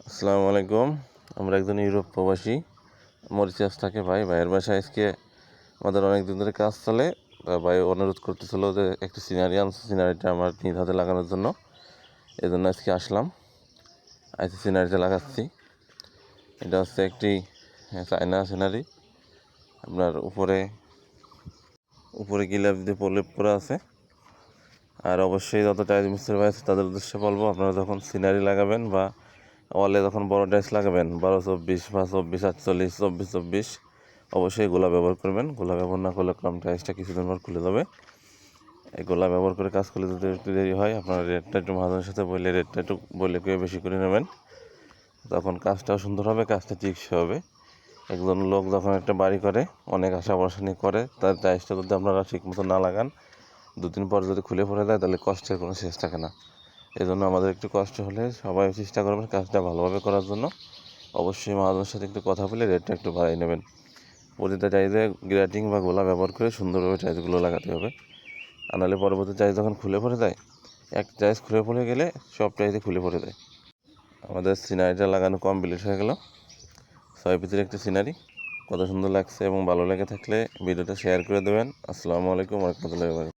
আসসালামু আলাইকুম। আমরা একজন ইউরোপ প্রবাসী, মরিচাস থাকে ভাইয়ের বাসায় আজকে আমাদের অনেক দিন ধরে কাজ চলে। ভাই অনুরোধ করতেছিল যে একটু সিনারি আনছে, সিনারিটা আমার নিজ হাতে লাগানোর জন্য। এই জন্য আজকে আসলাম, সিনারিটা লাগাচ্ছি। এটা হচ্ছে একটি চায়না সিনারি। আপনার উপরে গিলাপ দিয়ে প্রলেপ করা আছে। আর অবশ্যই যত টাইলস মিস্ত্রি ভাই আছে তাদের উদ্দেশ্যে বলবো, আপনারা যখন সিনারি লাগাবেন বা ওয়ালে যখন বড় টাইলস লাগাবেন 12-24 বা 24-48, 24-24, অবশ্যই গোলা ব্যবহার করবেন। গোলা ব্যবহার না করলে কম টাইলসটা কিছুদিন পর খুলে যাবে। এই গোলা ব্যবহার করে কাজ করলে যদি একটু দেরি হয়, আপনারা রেটটা একটু মহাজনের সাথে বললে রেটটা একটু বলে বেশি করে নেবেন, তখন কাজটাও সুন্দর হবে, কাজটা টিকসই হবে। একজন লোক যখন একটা বাড়ি করে অনেক আশা ভরসা নিয়ে করে, তার টাইলসটা যদি আপনারা ঠিক মতো না লাগান, দুদিন পর যদি খুলে পড়ে যায় তাহলে কষ্টের কোনো শেষ থাকে না। এই জন্য আমাদের একটু কষ্ট হলে সবাই চেষ্টা করবেন কাজটা ভালোভাবে করার জন্য। অবশ্যই মহাজনের সাথে একটু কথা বলে রেটটা একটু বাড়িয়ে নেবেন। প্রতিটা টাইলসে গ্রেটিং বা গোলা ব্যবহার করে সুন্দরভাবে টাইলসগুলো লাগাতে হবে, আনালে পরবর্তী টাইলস যখন খুলে পড়ে যায়, এক টাইলস খুলে পড়ে গেলে সব টাইলসে খুলে পড়ে যায়। আমাদের সিনারিটা লাগানো কমপ্লিট হয়ে গেল। 6 পিসের একটি সিনারি, কত সুন্দর লাগছে এবং ভালো লেগে থাকলে ভিডিওটা শেয়ার করে দেবেন। আসসালামু আলাইকুম ওয়া রাহমাতুল্লাহি ওয়া বারাকাতুহু।